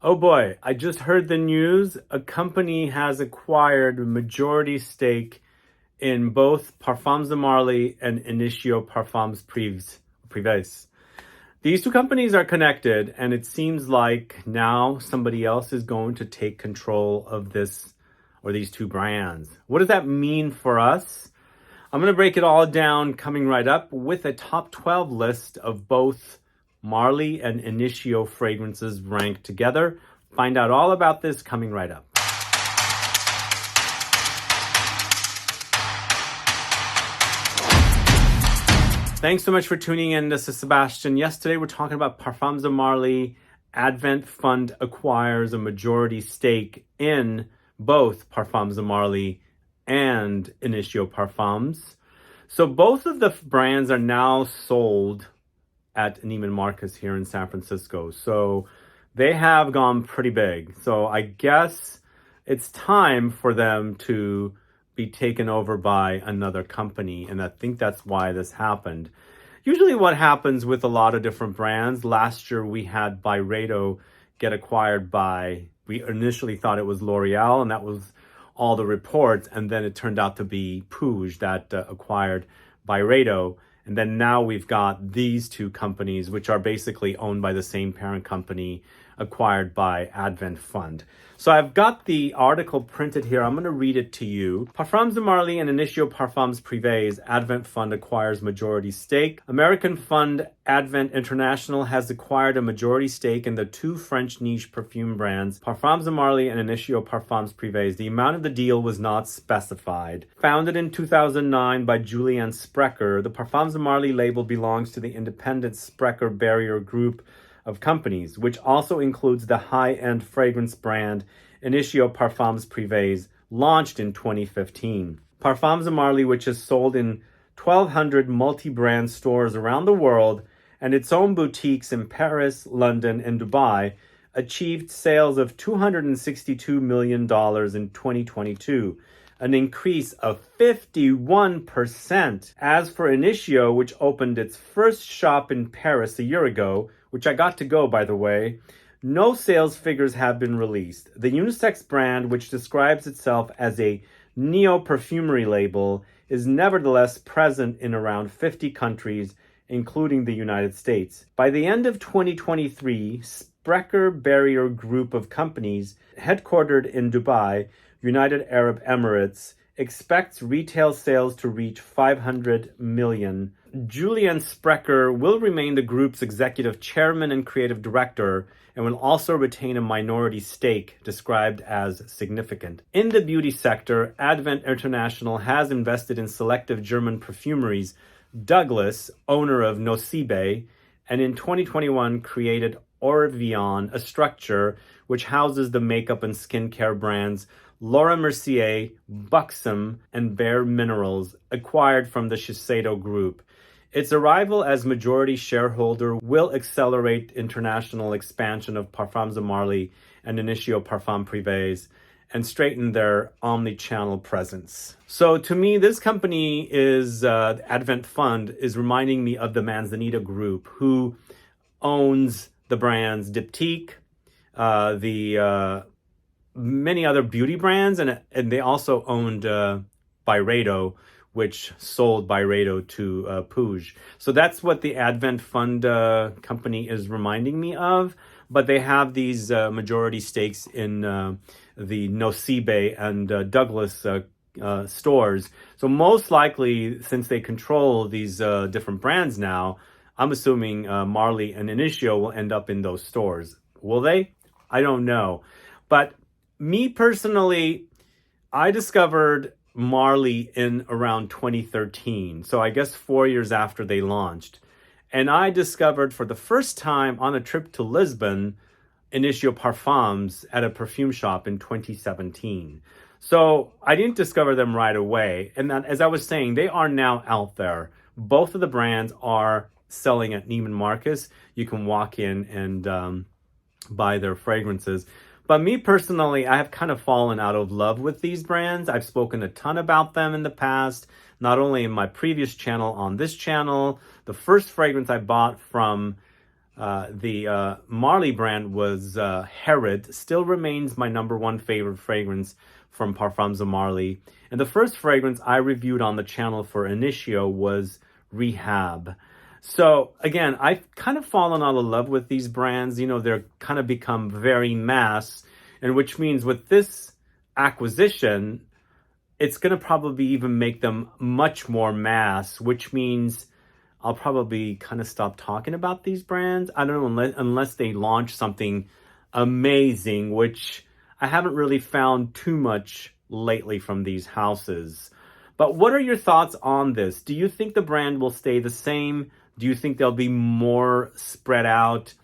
Oh boy, I just heard the news. A company has acquired a majority stake in both Parfums De Marly and INITIO Parfums Prives. These two companies are connected, and it seems like now somebody else is going to take control of this or these two brands. What does that mean for us? I'm going to break it all down coming right up with a top 12 list of both Marly and INITIO fragrances ranked together. Find out all about this coming right up. Thanks so much for tuning in. This is Sebastian. Yesterday we're talking about Parfums De Marly. Advent Fund acquires a majority stake in both Parfums De Marly and INITIO Parfums. So both of the brands are now sold at Neiman Marcus here in San Francisco. So they have gone pretty big. So I guess it's time for them to be taken over by another company. And I think that's why this happened. Usually what happens with a lot of different brands, last year we had Byredo get acquired by, we initially thought it was L'Oreal, and that was all the reports. And then it turned out to be Puig that acquired Byredo. And then now we've got these two companies, which are basically owned by the same parent company, acquired by Advent Fund. So I've got the article printed here. I'm going to read it to you. Parfums De Marly and INITIO Parfums Prives, Advent Fund acquires majority stake. American fund Advent International has acquired a majority stake in the two French niche perfume brands, Parfums De Marly and INITIO Parfums Prives. The amount of the deal was not specified. Founded in 2009 by Julian Sprecher, the Parfums De Marly label belongs to the independent Sprecher Barrier Group of companies, which also includes the high-end fragrance brand INITIO Parfums Prives, launched in 2015. Parfums De Marly, which is sold in 1,200 multi-brand stores around the world and its own boutiques in Paris, London, and Dubai, achieved sales of $262 million in 2022, an increase of 51%. As for INITIO, which opened its first shop in Paris a year ago, which I got to go, by the way, no sales figures have been released. The unisex brand, which describes itself as a neo-perfumery label, is nevertheless present in around 50 countries, including the United States. By the end of 2023, Sprecher Barrier Group of companies, headquartered in Dubai, United Arab Emirates, expects retail sales to reach 500 million. Julian Sprecher will remain the group's executive chairman and creative director and will also retain a minority stake described as significant. In the beauty sector, Advent International has invested in selective German perfumeries Douglas, owner of Nocibé, and in 2021 created Orvion, a structure which houses the makeup and skincare brands Laura Mercier, Buxom, and Bare Minerals, acquired from the Shiseido Group. Its arrival as majority shareholder will accelerate international expansion of Parfums De Marly and INITIO Parfums Prives and straighten their omni-channel presence. So to me, this company is, Advent Fund, is reminding me of the Manzanita Group, who owns the brands Diptyque, many other beauty brands, and they also owned Byredo, which sold Byredo to Puig. So that's what the Advent Fund company is reminding me of. But they have these majority stakes in the Nocibé and Douglas stores. So most likely, since they control these different brands now, I'm assuming Marly and INITIO will end up in those stores. Will they? I don't know. But me personally, I discovered Marly in around 2013. So I guess 4 years after they launched. And I discovered for the first time on a trip to Lisbon, INITIO Parfums at a perfume shop in 2017. So I didn't discover them right away. And then, as I was saying, they are now out there. Both of the brands are selling at Neiman Marcus. You can walk in and buy their fragrances. But me personally, I have kind of fallen out of love with these brands. I've spoken a ton about them in the past, not only in my previous channel, on this channel. The first fragrance I bought from The Marly brand was Herod, still remains my number one favorite fragrance from Parfums De Marly. And the first fragrance I reviewed on the channel for Initio was Rehab. So again, I've kind of fallen out of love with these brands. You know, they're kind of become very mass, and which means with this acquisition, it's going to probably even make them much more mass, which means I'll probably kind of stop talking about these brands. I don't know, unless they launch something amazing, which I haven't really found too much lately from these houses. But what are your thoughts on this? Do you think the brand will stay the same? Do you think they'll be more spread out?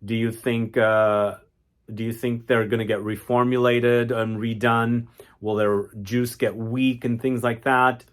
Do you think they're going to get reformulated and redone? Will their juice get weak and things like that?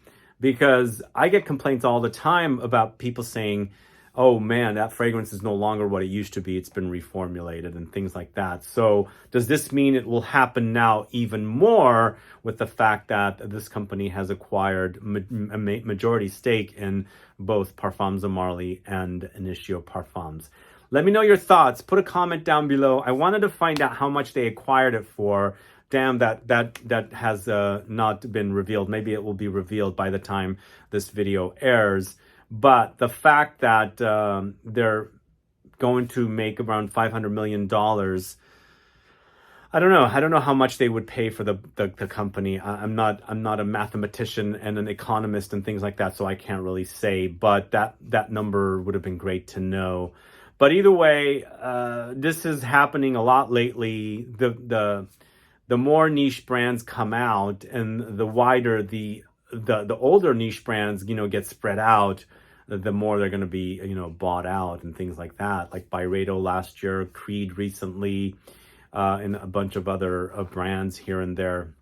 Because I get complaints all the time about people saying, oh man, that fragrance is no longer what it used to be. It's been reformulated and things like that. So does this mean it will happen now even more with the fact that this company has acquired a majority stake in both Parfums De Marly and Initio Parfums? Let me know your thoughts. Put a comment down below. I wanted to find out how much they acquired it for. Damn, that has not been revealed. Maybe it will be revealed by the time this video airs. But the fact that they're going to make around $500 million, I don't know. I don't know how much they would pay for the company. I'm not a mathematician and an economist and things like that, so I can't really say. But that number would have been great to know. But either way, this is happening a lot lately. The more niche brands come out, and the wider the older niche brands, you know, get spread out, the more they're going to be, you know, bought out and things like that. Like Byredo last year, Creed recently, and a bunch of other brands here and there.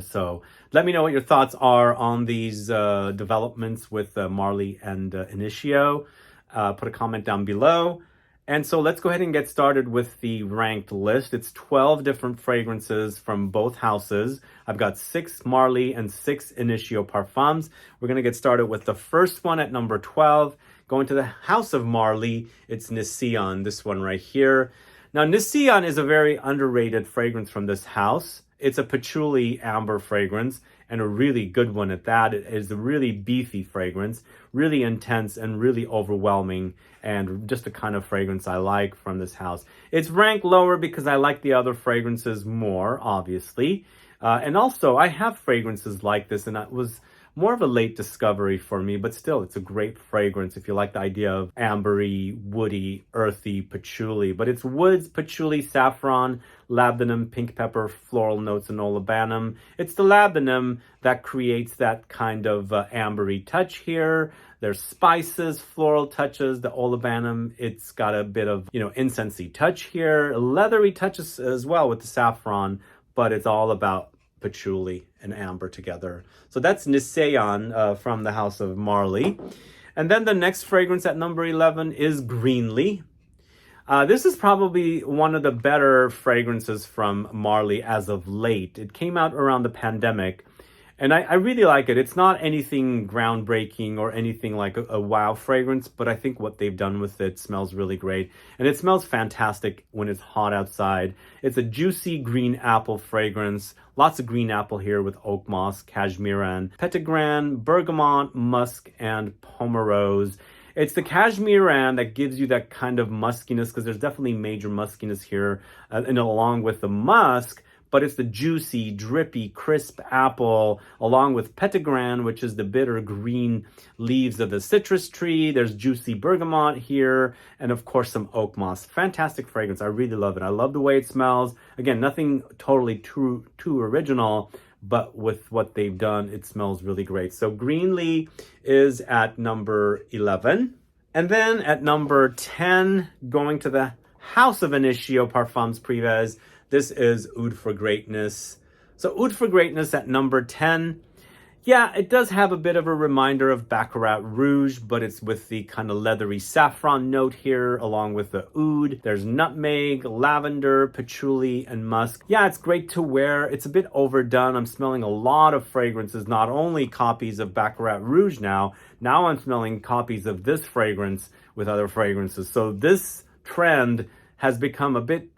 So let me know what your thoughts are on these developments with Marly and Initio. Put a comment down below. And so let's go ahead and get started with the ranked list. It's 12 different fragrances from both houses. I've got 6 Marly and 6 Initio Parfums. We're going to get started with the first one at number 12. Going to the house of Marly, it's NISEAN, this one right here. Now, NISEAN is a very underrated fragrance from this house. It's a patchouli amber fragrance, and a really good one at that. It is a really beefy fragrance, really intense and really overwhelming, and just the kind of fragrance I like from this house. It's ranked lower because I like the other fragrances more, obviously. And also, I have fragrances like this, and it was more of a late discovery for me, but still, it's a great fragrance if you like the idea of ambery, woody, earthy patchouli. But it's woods, patchouli, saffron, labdanum, pink pepper, floral notes, and olibanum. It's the labdanum that creates that kind of ambery touch here. There's spices, floral touches, the olibanum. It's got a bit of, you know, incensey touch here, leathery touches as well with the saffron, but it's all about patchouli and amber together. So that's NISEAN from the house of Marly. And then the next fragrance at number 11 is GREENLEY. This is probably one of the better fragrances from Marly as of late. It came out around the pandemic, and I really like it. It's not anything groundbreaking or anything like a wow fragrance, but I think what they've done with it smells really great. And it smells fantastic when it's hot outside. It's a juicy green apple fragrance. Lots of green apple here with Oakmoss, Cashmeran, Petitgrain, Bergamot, Musk, and Pomarose. It's the Cashmeran that gives you that kind of muskiness, because there's definitely major muskiness here, and along with the musk, but it's the juicy, drippy, crisp apple, along with Petitgrain, which is the bitter green leaves of the citrus tree. There's juicy bergamot here, and of course some Oakmoss. Fantastic fragrance. I really love it. I love the way it smells. Again, nothing totally too original, but with what they've done, it smells really great. So GREENLEY is at number 11. And then at number 10, going to the house of Initio Parfums Prives, this is Oud for Greatness. So Oud for Greatness at number 10. Yeah, it does have a bit of a reminder of Baccarat Rouge, but it's with the kind of leathery saffron note here, along with the oud. There's nutmeg, lavender, patchouli, and musk. Yeah, it's great to wear. It's a bit overdone. I'm smelling a lot of fragrances, not only copies of Baccarat Rouge now I'm smelling copies of this fragrance with other fragrances. So this trend has become a bit,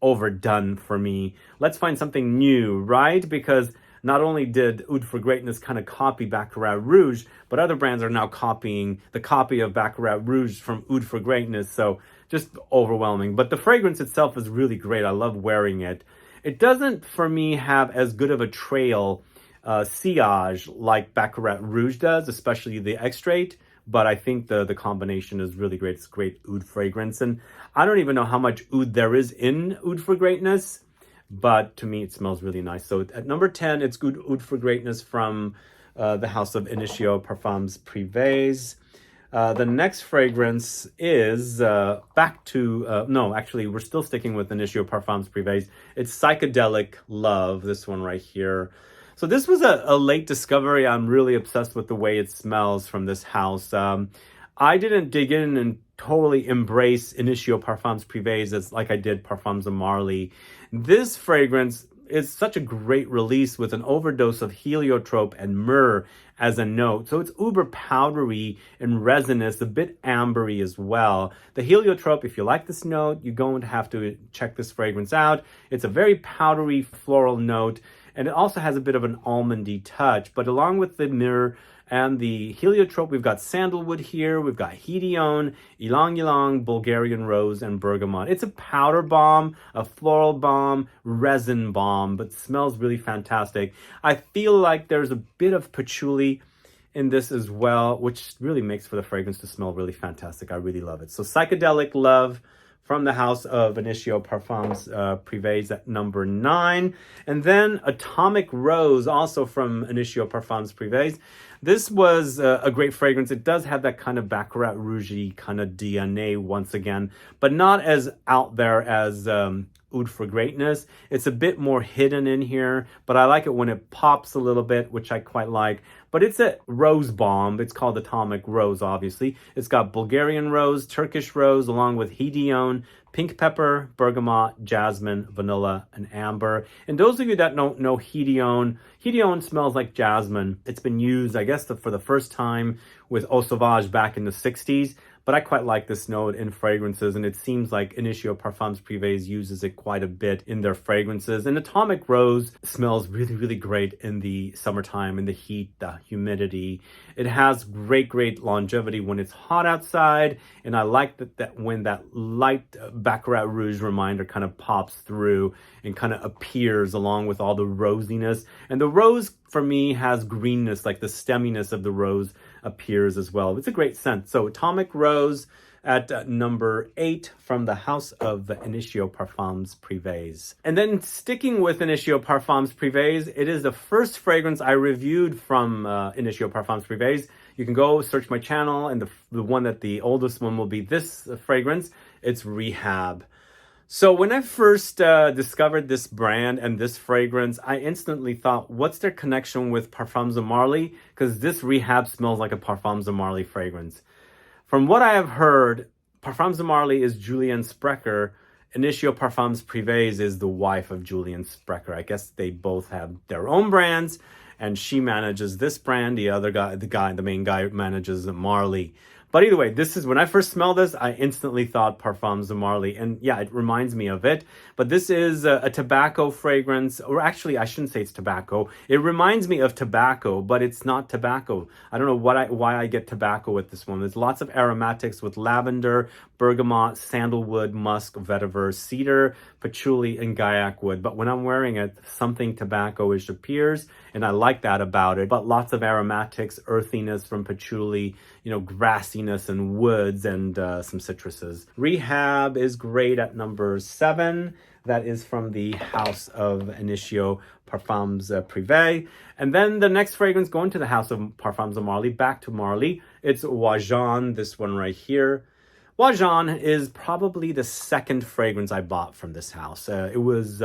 overdone for me. Let's find something new, right? Because not only did Oud for Greatness kind of copy Baccarat Rouge, but other brands are now copying the copy of Baccarat Rouge from Oud for Greatness. So just overwhelming. But the fragrance itself is really great. I love wearing it. It doesn't, for me, have as good of a trail sillage like Baccarat Rouge does, especially the extrait. But I think the combination is really great. It's great oud fragrance. And I don't even know how much oud there is in Oud for Greatness, but to me, it smells really nice. So at number 10, it's good Oud for Greatness from the house of INITIO Parfums Prives. The next fragrance is back to, no, actually, we're still sticking with INITIO Parfums Prives. It's Psychedelic Love, this one right here. So this was a late discovery. I'm really obsessed with the way it smells from this house. I didn't dig in and totally embrace INITIO Parfums Prives as like I did Parfums De Marly. This fragrance is such a great release with an overdose of heliotrope and myrrh as a note. So it's uber powdery and resinous, a bit ambery as well. The heliotrope, if you like this note, you're going to have to check this fragrance out. It's a very powdery floral note, and it also has a bit of an almondy touch. But along with the myrrh and the heliotrope, we've got sandalwood here, we've got Hedione, Ylang-Ylang, Bulgarian rose, and Bergamot. It's a powder bomb, a floral bomb, resin bomb, but smells really fantastic. I feel like there's a bit of patchouli in this as well, which really makes for the fragrance to smell really fantastic. I really love it. So Psychedelic Love from the house of INITIO Parfums Prives at number 9. And then Atomic Rose, also from INITIO Parfums Prives. This was a great fragrance. It does have that kind of Baccarat Rouge-y kind of DNA once again, but not as out there as Oud for Greatness. It's a bit more hidden in here, but I like it when it pops a little bit, which I quite like. But it's a rose bomb. It's called Atomic Rose, obviously. It's got Bulgarian rose, Turkish rose, along with Hedione, pink pepper, bergamot, jasmine, vanilla, and amber. And those of you that don't know Hedione, Hedione smells like jasmine. It's been used, I guess, for the first time with Eau Sauvage back in the 60s. But I quite like this note in fragrances, and it seems like INITIO Parfums Prives uses it quite a bit in their fragrances. And Atomic Rose smells really, really great in the summertime, in the heat, the humidity. It has great longevity when it's hot outside, and I like that when that light Baccarat Rouge reminder kind of pops through and kind of appears along with all the rosiness. And the rose, for me, has greenness, like the stemminess of the rose appears as well. It's a great scent. So Atomic Rose at number 8 from the house of INITIO Parfums Prives. And then sticking with INITIO Parfums Prives, it is the first fragrance I reviewed from INITIO Parfums Prives. You can go search my channel, and the one that the oldest one will be this fragrance. It's Rehab. So when I first discovered this brand and this fragrance, I instantly thought, what's their connection with Parfums De Marly? Because this Rehab smells like a Parfums De Marly fragrance. From what I have heard, Parfums De Marly is Julian Sprecher. INITIO Parfums Prives is the wife of Julian Sprecher. I guess they both have their own brands, and she manages this brand. The main guy manages Marly. But either way, this is, when I first smelled this, I instantly thought Parfums De Marly. And yeah, it reminds me of it. But this is a tobacco fragrance, or actually, I shouldn't say it's tobacco. It reminds me of tobacco, but it's not tobacco. I don't know why I get tobacco with this one. There's lots of aromatics with lavender, bergamot, sandalwood, musk, vetiver, cedar, patchouli, and Guaiac wood. But when I'm wearing it, something tobacco-ish appears, and I like that about it. But lots of aromatics, earthiness from patchouli, grassiness and woods, and some citruses. Rehab is great at number 7. That is from the house of INITIO Parfums Prives. And then the next fragrance going to the house of Parfums De Marly, back to Marly. It's OAJAN, this one right here. OAJAN is probably the second fragrance I bought from this house. It was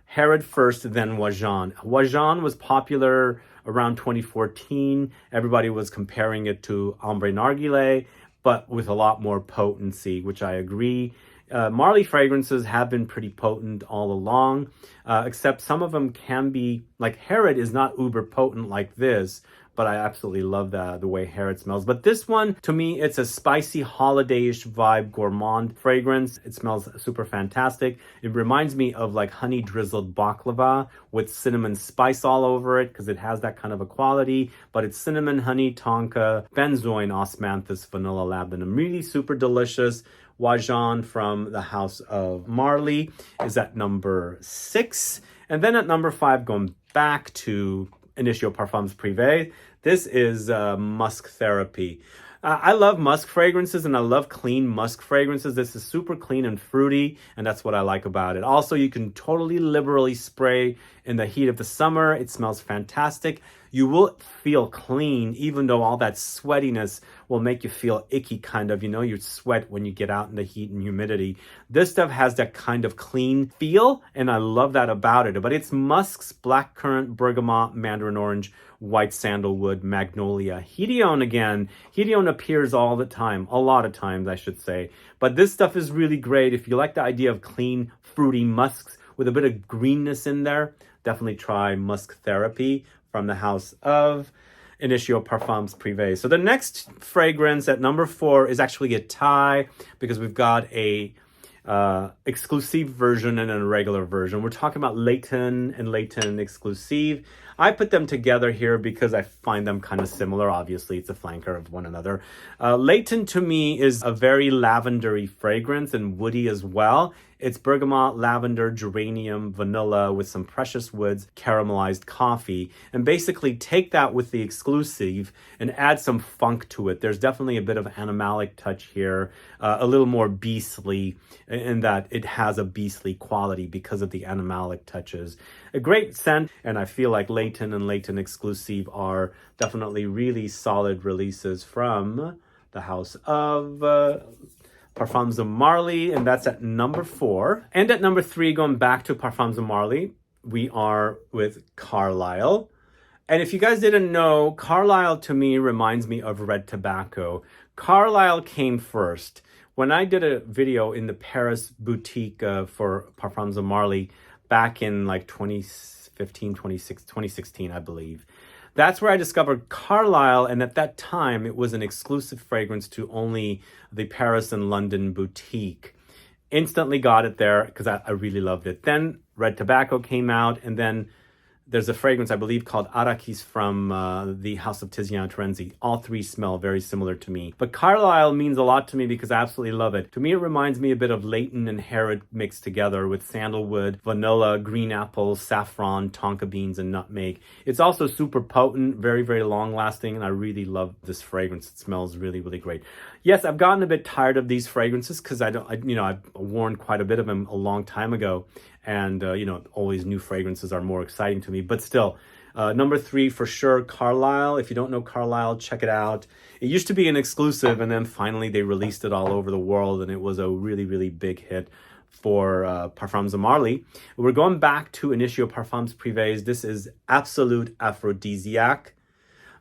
Herod first, then OAJAN. OAJAN was popular around 2014. Everybody was comparing it to Ombre Narguilé, but with a lot more potency, which I agree. Marly fragrances have been pretty potent all along, except some of them can be, like Herod is not uber potent like this, but but I absolutely love the way Harrod smells. But this one, to me, it's a spicy holiday-ish vibe gourmand fragrance. It smells super fantastic. It reminds me of like honey drizzled baklava with cinnamon spice all over it, because it has that kind of a quality, but it's cinnamon, honey, tonka, benzoin, osmanthus, vanilla, labdanum. Really super delicious. OAJAN from the House of Marly is at number 6. And then at number 5, going back to INITIO Parfums Prives, this is Musk Therapy. I love musk fragrances, and I love clean musk fragrances. This is super clean and fruity, and that's what I like about it. Also, you can totally liberally spray in the heat of the summer. It smells fantastic. You will feel clean, even though all that sweatiness will make you feel icky, kind of. You know, you sweat when you get out in the heat and humidity. This stuff has that kind of clean feel, and I love that about it. But it's musks, blackcurrant, bergamot, mandarin orange, white sandalwood, magnolia, Hedione again. Hedione appears all the time, a lot of times, I should say. But this stuff is really great. If you like the idea of clean, fruity musks with a bit of greenness in there, definitely try Musk Therapy from the House of INITIO Parfums Prives. So the next fragrance at number 4 is actually a tie, because we've got a exclusive version and a regular version. We're talking about Layton and Layton Exclusive. I put them together here because I find them kind of similar. Obviously, it's a flanker of one another. Layton, to me, is a very lavendery fragrance and woody as well. It's bergamot, lavender, geranium, vanilla with some precious woods, caramelized coffee. And basically take that with the exclusive and add some funk to it. There's definitely a bit of animalic touch here, a little more beastly, in that it has a beastly quality because of the animalic touches. A great scent, and I feel like Layton and Layton Exclusive are definitely really solid releases from the House of Parfums De Marly, and that's at number 4. And at number 3, going back to Parfums De Marly, we are with Carlisle. And if you guys didn't know, Carlisle to me reminds me of red tobacco. Carlisle came first. When I did a video in the Paris boutique for Parfums De Marly back in like 2016, I believe, that's where I discovered Carlisle, and at that time, it was an exclusive fragrance to only the Paris and London boutique. Instantly got it there because I really loved it. Then Red Tobacco came out, and then there's a fragrance, I believe, called Arrakis from the House of Tiziano Terenzi. All three smell very similar to me. But Carlisle means a lot to me because I absolutely love it. To me, it reminds me a bit of Layton and Harrod mixed together with sandalwood, vanilla, green apple, saffron, tonka beans, and nutmeg. It's also super potent, very, very long-lasting, and I really love this fragrance. It smells really, really great. Yes, I've gotten a bit tired of these fragrances because I've worn quite a bit of them a long time ago. And, always new fragrances are more exciting to me. But still, number 3 for sure, Carlisle. If you don't know Carlisle, check it out. It used to be an exclusive, and then finally they released it all over the world, and it was a really, really big hit for Parfums De Marly. We're going back to INITIO Parfums Prives. This is Absolute Aphrodisiac.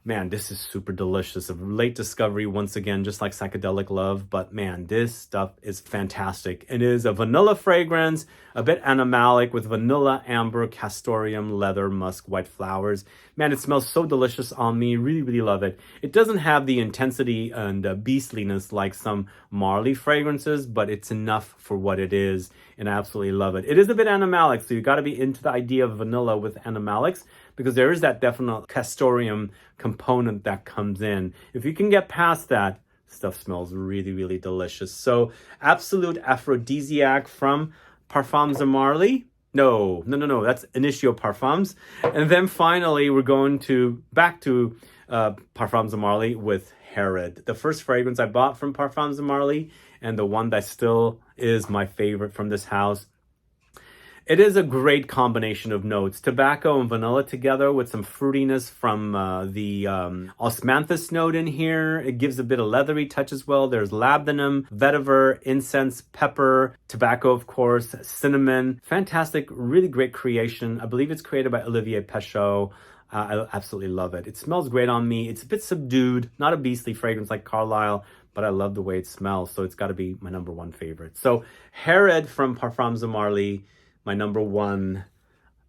Man, this is super delicious. A late discovery once again, just like Psychedelic Love. But man, this stuff is fantastic. It is a vanilla fragrance, a bit animalic with vanilla, amber, castoreum, leather, musk, white flowers. Man, it smells so delicious on me. Really, really love it. It doesn't have the intensity and beastliness like some Marly fragrances, but it's enough for what it is. And I absolutely love it. It is a bit animalic, so you got to be into the idea of vanilla with animalics, because there is that definite castoreum component that comes in. If you can get past that, stuff smells really, really delicious. So Absolute Aphrodisiac from Parfums De Marly. No, that's INITIO Parfums. And then finally, we're going back to Parfums De Marly with Harrod. The first fragrance I bought from Parfums De Marly, and the one that still is my favorite from this house. It is a great combination of notes. Tobacco and vanilla together with some fruitiness from the osmanthus note in here. It gives a bit of leathery touch as well. There's labdanum, vetiver, incense, pepper, tobacco, of course, cinnamon. Fantastic, really great creation. I believe it's created by Olivier Pechot. I absolutely love it. It smells great on me. It's a bit subdued, not a beastly fragrance like Carlisle, but I love the way it smells. So it's got to be my number 1 favorite. So Harrod from Parfums De Marly, my number 1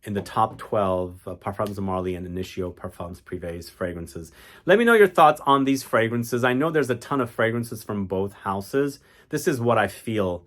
in the top 12 Parfums De Marly and INITIO Parfums Prives fragrances. Let me know your thoughts on these fragrances. I know there's a ton of fragrances from both houses. This is what I feel,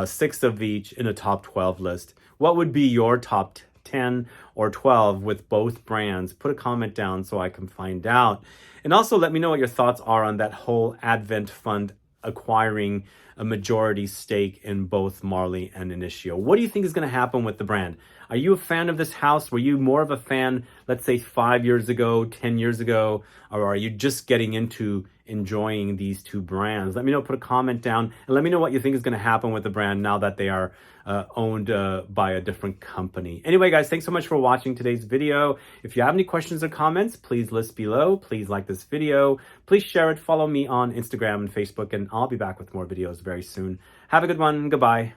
6 of each in a top 12 list. What would be your top 10 or 12 with both brands? Put a comment down so I can find out. And also let me know what your thoughts are on that whole Advent fund acquiring a majority stake in both Marly and INITIO. What do you think is going to happen with the brand? Are you a fan of this house? Were you more of a fan, let's say 5 years ago, 10 years ago, or are you just getting into enjoying these two brands? Let me know, put a comment down, and let me know what you think is going to happen with the brand now that they are owned by a different company. Anyway, guys, thanks so much for watching today's video. If you have any questions or comments, please list below. Please like this video. Please share it. Follow me on Instagram and Facebook, and I'll be back with more videos very soon. Have a good one. Goodbye.